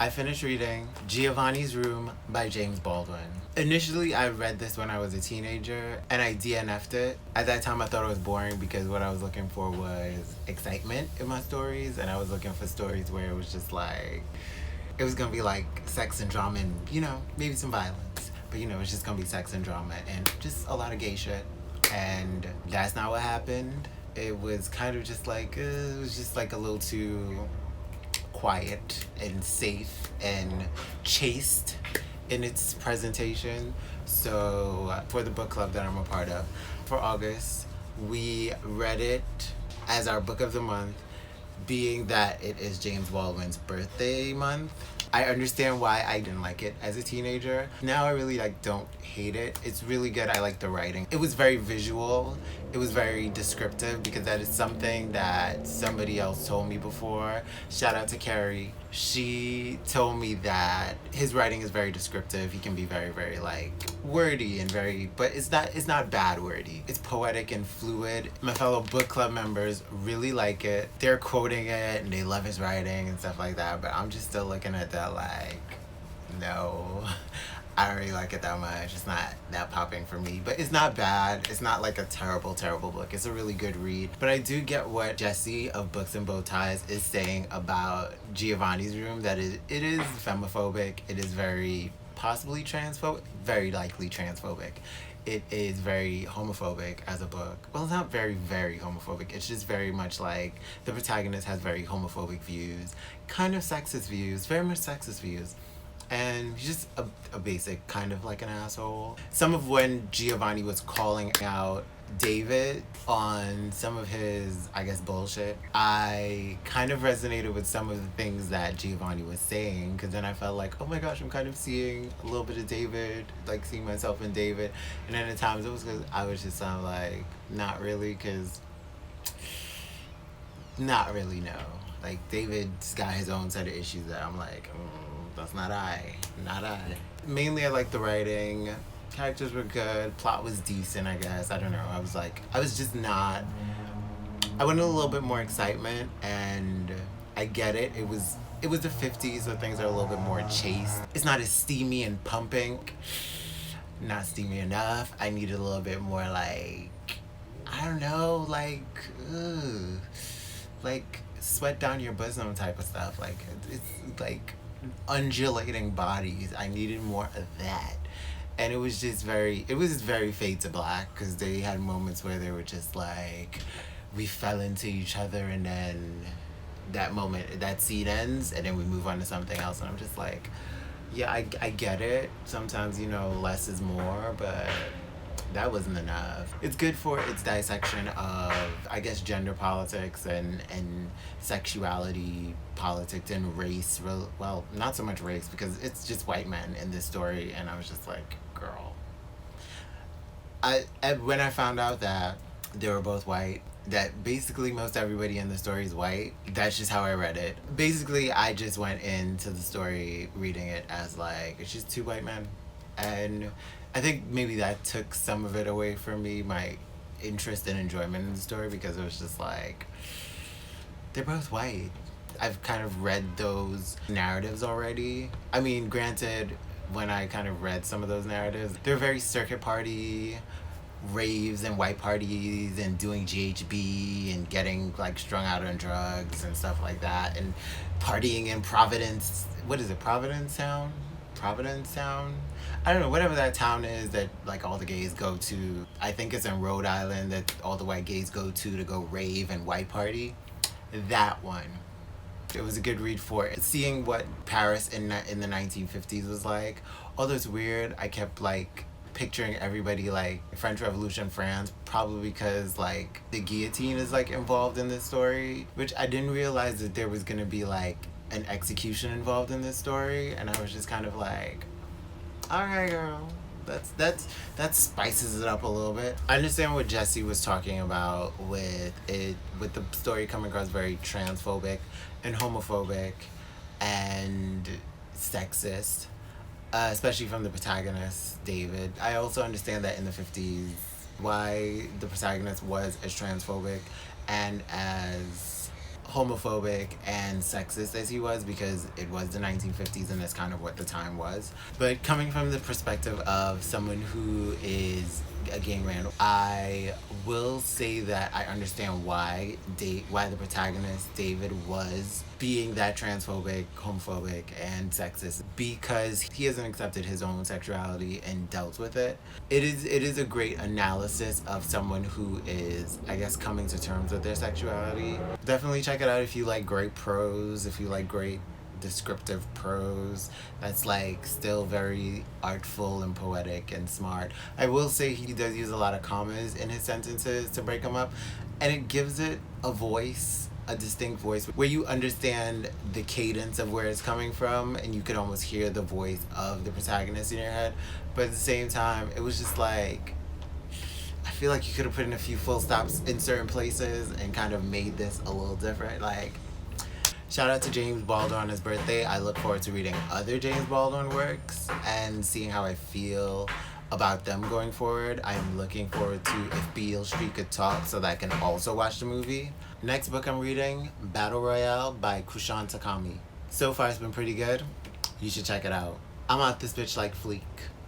I finished reading Giovanni's Room by James Baldwin. Initially, I read this when I was a teenager and I DNF'd it. At that time, I thought it was boring because what I was looking for was excitement in my stories, and I was looking for stories where it was just like, it was gonna be like sex and drama and, maybe some violence. But, it's just gonna be sex and drama and just a lot of gay shit. And that's not what happened. It was kind of just like, it was just like a little too quiet and safe and chaste in its presentation. So for the book club that I'm a part of, for August, we read it as our book of the month, being that it is James Baldwin's birthday month. I understand why I didn't like it as a teenager. Now I really don't hate it. It's really good. I like the writing. It was very visual. It was very descriptive because that is something that somebody else told me before. Shout out to Carrie. She told me that his writing is very descriptive. He can be very, very wordy and very, but it's not bad wordy. It's poetic and fluid. My fellow book club members really like it. They're quoting it and they love his writing and stuff like that, but I'm just still looking at that no. I don't really like it that much. It's not that popping for me, but it's not bad. It's not like a terrible, terrible book. It's a really good read. But I do get what Jesse of Books and Bow Ties is saying about Giovanni's Room, that it is femophobic. It is very possibly transphobic, very likely transphobic. It is very homophobic as a book. Well, it's not very, very homophobic. It's just very much like the protagonist has very homophobic views, kind of sexist views, very much sexist views. And he's just a basic kind of like an asshole. Some of when Giovanni was calling out David on some of his, I guess, bullshit, I kind of resonated with some of the things that Giovanni was saying, because then I felt like, oh my gosh, I'm kind of seeing a little bit of David, seeing myself in David. And then at times it was because I was just not really, because not really, no. David's got his own set of issues that I'm like, that's not I. Mainly I like the writing. Characters were good. Plot was decent, I guess. I don't know. I was just not... I wanted a little bit more excitement, and I get it. It was the 50s, so things are a little bit more chaste. It's not as steamy and pumping. Not steamy enough. I needed a little bit more I don't know, sweat down your bosom type of stuff. It's undulating bodies. I needed more of that. And it was very fade to black, because they had moments where they were just we fell into each other, and then that scene ends, and then we move on to something else, and I'm just yeah, I get it. Sometimes, less is more, but that wasn't enough. It's good for its dissection of, I guess, gender politics and sexuality politics and race. Well, not so much race, because it's just white men in this story, and I was just girl. When I found out that they were both white, that basically most everybody in the story is white, that's just how I read it. Basically, I just went into the story reading it as it's just two white men. And I think maybe that took some of it away from me, my interest and enjoyment in the story, because it was just they're both white. I've kind of read those narratives already. I mean, granted, when I kind of read some of those narratives, they're very circuit party, raves and white parties and doing GHB and getting strung out on drugs and stuff like that, and partying in Providence. What is it, Providence Town? I don't know, whatever that town is that all the gays go to. I think it's in Rhode Island that all the white gays go to go rave and white party. That one. It was a good read for it. Seeing what Paris in the 1950s was like, although it's weird, I kept picturing everybody French Revolution France, probably because the guillotine is involved in this story, which I didn't realize that there was gonna be an execution involved in this story, and I was just kind of alright, girl, that spices it up a little bit. I understand what Jesse was talking about with the story coming across very transphobic and homophobic and sexist, especially from the protagonist, David. I also understand that in the 50s, why the protagonist was as transphobic and as homophobic and sexist as he was, because it was the 1950s and that's kind of what the time was. But coming from the perspective of someone who is a gay man, I will say that I understand why why the protagonist David was being that transphobic, homophobic, and sexist, because he hasn't accepted his own sexuality and dealt with it. It is a great analysis of someone who is, I guess, coming to terms with their sexuality. Definitely check it out if you like great prose, if you like great descriptive prose that's like still very artful and poetic and smart. I will say he does use a lot of commas in his sentences to break them up, and it gives it a voice, a distinct voice, where you understand the cadence of where it's coming from and you could almost hear the voice of the protagonist in your head. But at the same time, it was just like, I feel like you could have put in a few full stops in certain places and kind of made this a little different. Like, shout out to James Baldwin on his birthday. I look forward to reading other James Baldwin works and seeing how I feel about them going forward. I'm looking forward to if Beale Street could talk so that I can also watch the movie. Next book I'm reading, Battle Royale by Kushan Takami. So far it's been pretty good. You should check it out. I'm out this bitch like Fleek.